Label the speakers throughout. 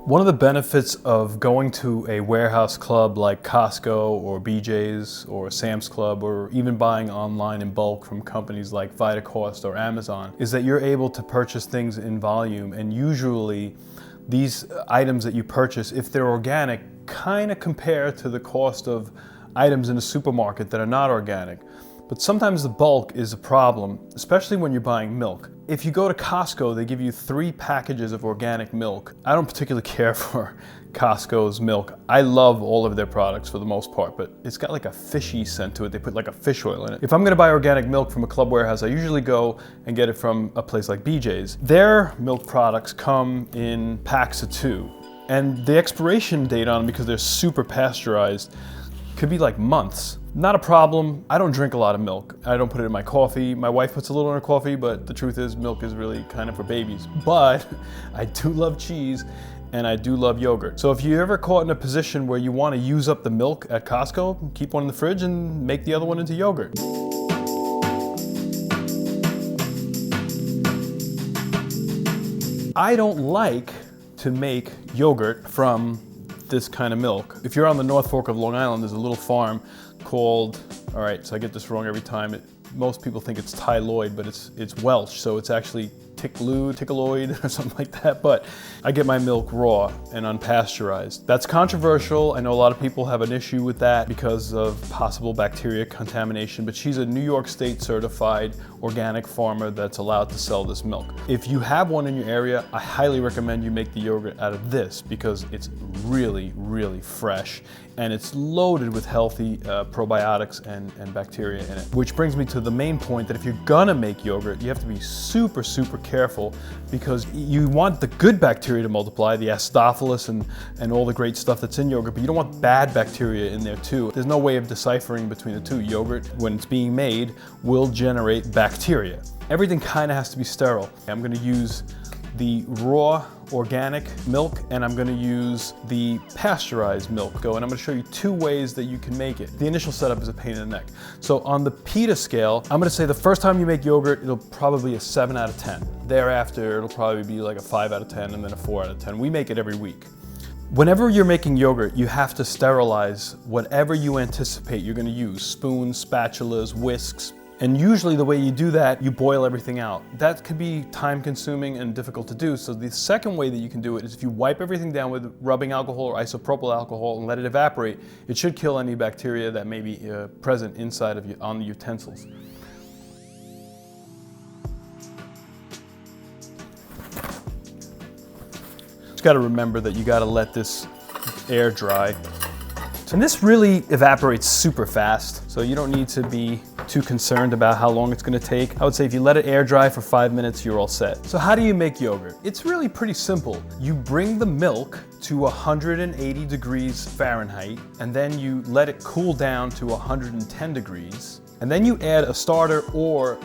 Speaker 1: One of the benefits of going to a warehouse club like Costco or BJ's or Sam's Club, or even buying online in bulk from companies like Vitacost or Amazon, is that you're able to purchase things in volume, and usually these items that you purchase, if they're organic, kind of compare to the cost of items in a supermarket that are not organic. But sometimes the bulk is a problem, especially when you're buying milk. If you go to Costco, they give you 3 packages of organic milk. I don't particularly care for Costco's milk. I love all of their products for the most part, but it's got like a fishy scent to it. They put like a fish oil in it. If I'm gonna buy organic milk from a club warehouse, I usually go and get it from a place like BJ's. Their milk products come in packs of 2. And the expiration date on them, because they're super pasteurized, could be like months. Not a problem. I don't drink a lot of milk. I don't put it in my coffee. My wife puts a little in her coffee, but the truth is milk is really kind of for babies. But I do love cheese and I do love yogurt. So if you're ever caught in a position where you want to use up the milk at Costco, keep one in the fridge and make the other one into yogurt. I don't like to make yogurt from this kind of milk. If you're on the North Fork of Long Island, there's a little farm called, all right, so I get this wrong every time. Most people think it's Tyloid, but it's Welsh, so it's actually Tickaloid or something like that. But I get my milk raw and unpasteurized. That's controversial. I know a lot of people have an issue with that because of possible bacteria contamination, but she's a New York State certified organic farmer that's allowed to sell this milk. If you have one in your area, I highly recommend you make the yogurt out of this because it's really, really fresh and it's loaded with healthy probiotics and bacteria in it. Which brings me to the main point that if you're gonna make yogurt, you have to be super, super careful because you want the good bacteria to multiply, the acidophilus and all the great stuff that's in yogurt, but you don't want bad bacteria in there too. There's no way of deciphering between the two. Yogurt, when it's being made, will generate bacteria. Everything kind of has to be sterile. I'm gonna use the raw organic milk and I'm gonna use the pasteurized milk. And I'm gonna show you 2 ways that you can make it. The initial setup is a pain in the neck. So on the PETA scale, I'm gonna say the first time you make yogurt, it'll probably be a 7 out of 10. Thereafter, it'll probably be like a 5 out of 10 and then a 4 out of 10. We make it every week. Whenever you're making yogurt, you have to sterilize whatever you anticipate you're gonna use. Spoons, spatulas, whisks. And usually the way you do that, you boil everything out. That could be time consuming and difficult to do. So the second way that you can do it is if you wipe everything down with rubbing alcohol or isopropyl alcohol and let it evaporate, it should kill any bacteria that may be present inside of you on the utensils. Just gotta remember that you gotta let this air dry. And this really evaporates super fast, so you don't need to be too concerned about how long it's gonna take. I would say if you let it air dry for 5 minutes, you're all set. So how do you make yogurt? It's really pretty simple. You bring the milk to 180 degrees Fahrenheit, and then you let it cool down to 110 degrees, and then you add a starter or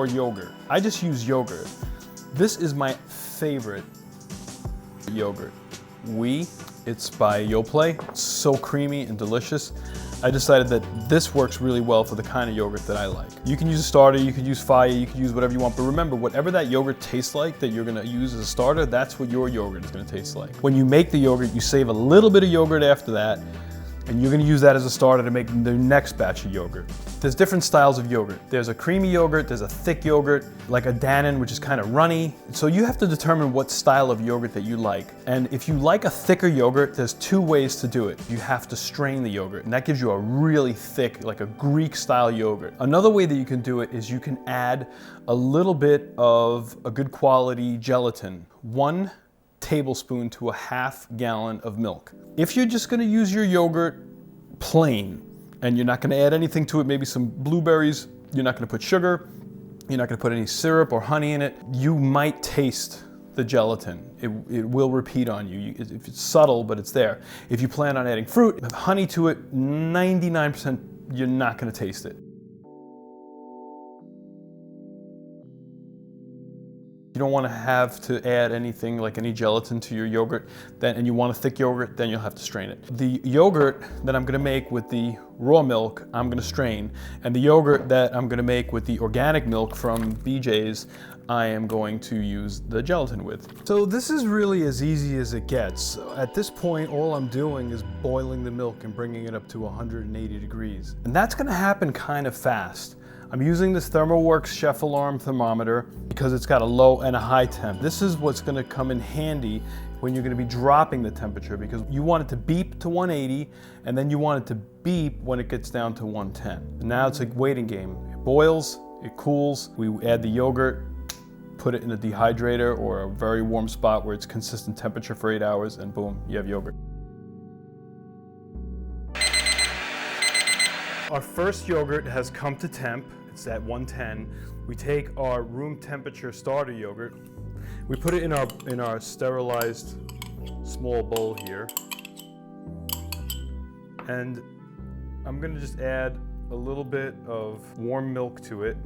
Speaker 1: yogurt. I just use yogurt. This is my favorite yogurt. It's by Yoplait. It's so creamy and delicious. I decided that this works really well for the kind of yogurt that I like. You can use a starter, you could use fire, you could use whatever you want, but remember, whatever that yogurt tastes like that you're gonna use as a starter, that's what your yogurt is gonna taste like. When you make the yogurt, you save a little bit of yogurt after that, and you're gonna use that as a starter to make the next batch of yogurt. There's different styles of yogurt. There's a creamy yogurt, there's a thick yogurt, like a Dannon, which is kind of runny. So you have to determine what style of yogurt that you like. And if you like a thicker yogurt, there's 2 ways to do it. You have to strain the yogurt, and that gives you a really thick, like a Greek style yogurt. Another way that you can do it is you can add a little bit of a good quality gelatin. 1 tablespoon to a half gallon of milk. If you're just gonna use your yogurt plain and you're not gonna add anything to it, maybe some blueberries, you're not gonna put sugar, you're not gonna put any syrup or honey in it, you might taste the gelatin. It will repeat on you. If it's subtle, but it's there. If you plan on adding fruit, honey to it, 99% you're not gonna taste it. You don't want to have to add anything like any gelatin to your yogurt, and you want a thick yogurt, then you'll have to strain it. The yogurt that I'm going to make with the raw milk, I'm going to strain, and the yogurt that I'm going to make with the organic milk from BJ's, I am going to use the gelatin with. So this is really as easy as it gets. At this point, all I'm doing is boiling the milk and bringing it up to 180 degrees. And that's gonna happen kind of fast. I'm using this ThermoWorks Chef Alarm thermometer because it's got a low and a high temp. This is what's gonna come in handy when you're gonna be dropping the temperature, because you want it to beep to 180 and then you want it to beep when it gets down to 110. And now it's a waiting game. It boils, it cools, we add the yogurt, put it in a dehydrator or a very warm spot where it's consistent temperature for 8 hours, and boom, you have yogurt. Our first yogurt has come to temp. It's at 110. We take our room temperature starter yogurt, we put it in our sterilized small bowl here, and I'm gonna just add a little bit of warm milk to it,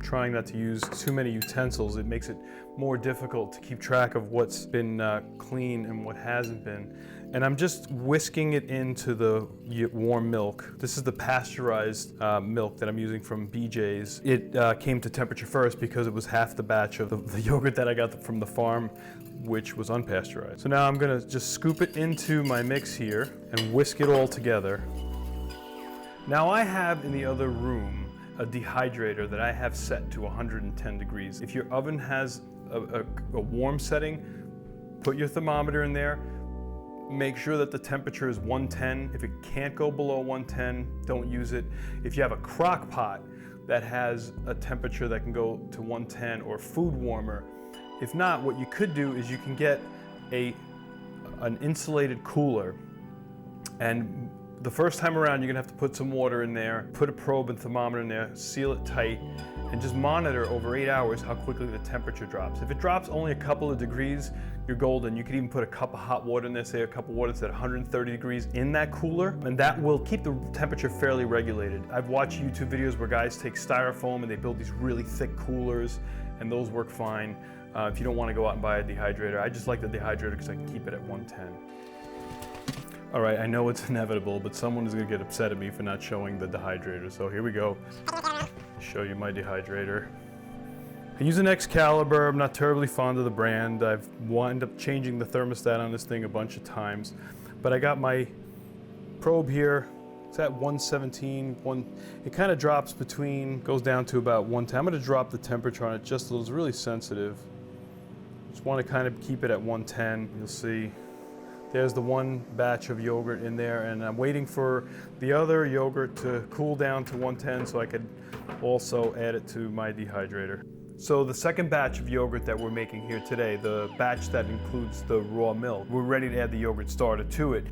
Speaker 1: trying not to use too many utensils. It makes it more difficult to keep track of what's been clean and what hasn't been. And I'm just whisking it into the warm milk. This is the pasteurized milk that I'm using from BJ's. It came to temperature first because it was half the batch of the yogurt that I got from the farm, which was unpasteurized. So now I'm gonna just scoop it into my mix here and whisk it all together. Now I have in the other room a dehydrator that I have set to 110 degrees. If your oven has a warm setting, put your thermometer in there. Make sure that the temperature is 110. If it can't go below 110, don't use it. If you have a crock pot that has a temperature that can go to 110, or food warmer, if not, what you could do is you can get an insulated cooler, and the first time around you're gonna have to put some water in there, put a probe and thermometer in there, seal it tight, and just monitor over 8 hours how quickly the temperature drops. If it drops only a couple of degrees, you're golden. You could even put a cup of hot water in there, say a cup of water that's at 130 degrees in that cooler, and that will keep the temperature fairly regulated. I've watched YouTube videos where guys take styrofoam and they build these really thick coolers, and those work fine. If you don't want to go out and buy a dehydrator, I just like the dehydrator because I can keep it at 110. All right, I know it's inevitable, but someone is gonna get upset at me for not showing the dehydrator, so here we go. Show you my dehydrator. I use an Excalibur. I'm not terribly fond of the brand. I've wound up changing the thermostat on this thing a bunch of times, but I got my probe here. It's at 117. It kind of drops goes down to about 110. I'm gonna drop the temperature on it just a little. It's really sensitive. Just want to kind of keep it at 110. You'll see. There's the one batch of yogurt in there, and I'm waiting for the other yogurt to cool down to 110 so I could also add it to my dehydrator. So the second batch of yogurt that we're making here today, the batch that includes the raw milk, we're ready to add the yogurt starter to it.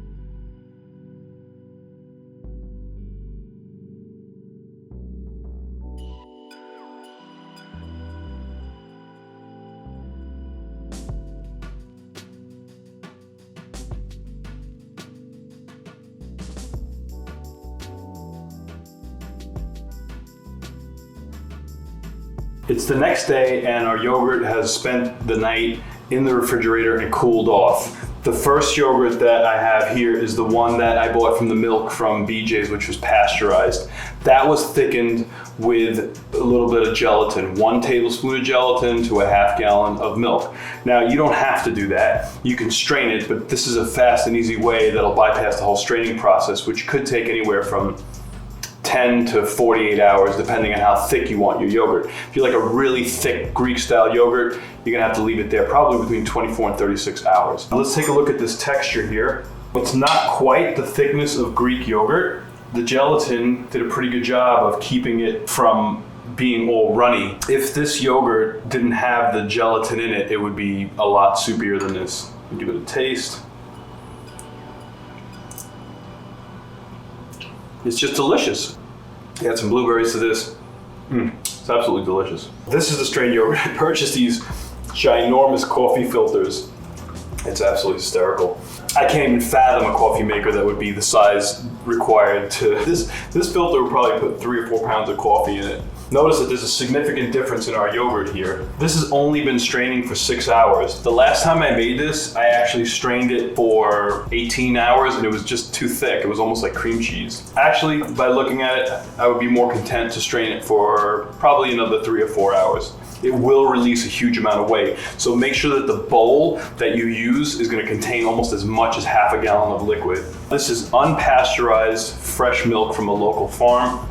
Speaker 1: It's the next day and our yogurt has spent the night in the refrigerator and cooled off. The first yogurt that I have here is the one that I bought from the milk from BJ's, which was pasteurized. That was thickened with a little bit of gelatin, 1 tablespoon of gelatin to a half gallon of milk. Now, you don't have to do that. You can strain it, but this is a fast and easy way that'll bypass the whole straining process, which could take anywhere from 10 to 48 hours, depending on how thick you want your yogurt. If you like a really thick Greek-style yogurt, you're gonna have to leave it there probably between 24 and 36 hours. Now let's take a look at this texture here. It's not quite the thickness of Greek yogurt. The gelatin did a pretty good job of keeping it from being all runny. If this yogurt didn't have the gelatin in it, it would be a lot soupier than this. Give it a taste. It's just delicious. Add some blueberries to this. It's absolutely delicious. This is the strained yogurt. I purchased these ginormous coffee filters. It's absolutely hysterical. I can't even fathom a coffee maker that would be the size required to. This filter would probably put 3 or 4 pounds of coffee in it. Notice that there's a significant difference in our yogurt here. This has only been straining for 6 hours. The last time I made this, I actually strained it for 18 hours and it was just too thick. It was almost like cream cheese. Actually, by looking at it, I would be more content to strain it for probably another 3 or 4 hours. it will release a huge amount of whey. So make sure that the bowl that you use is going to contain almost as much as half a gallon of liquid. This is unpasteurized fresh milk from a local farm.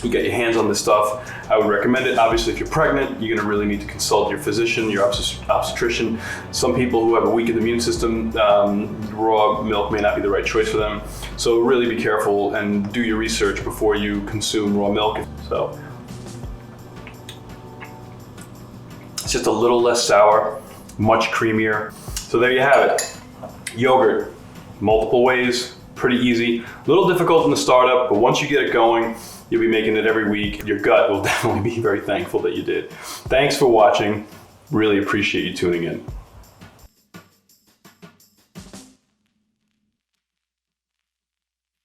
Speaker 1: You get your hands on this stuff, I would recommend it. Obviously, if you're pregnant, you're gonna really need to consult your physician, your obstetrician. Some people who have a weakened immune system, raw milk may not be the right choice for them. So really be careful and do your research before you consume raw milk. So it's just a little less sour, much creamier. So there you have it. Yogurt, multiple ways, pretty easy. A little difficult in the startup, but once you get it going, you'll be making it every week. Your gut will definitely be very thankful that you did. Thanks for watching. Really appreciate you tuning in.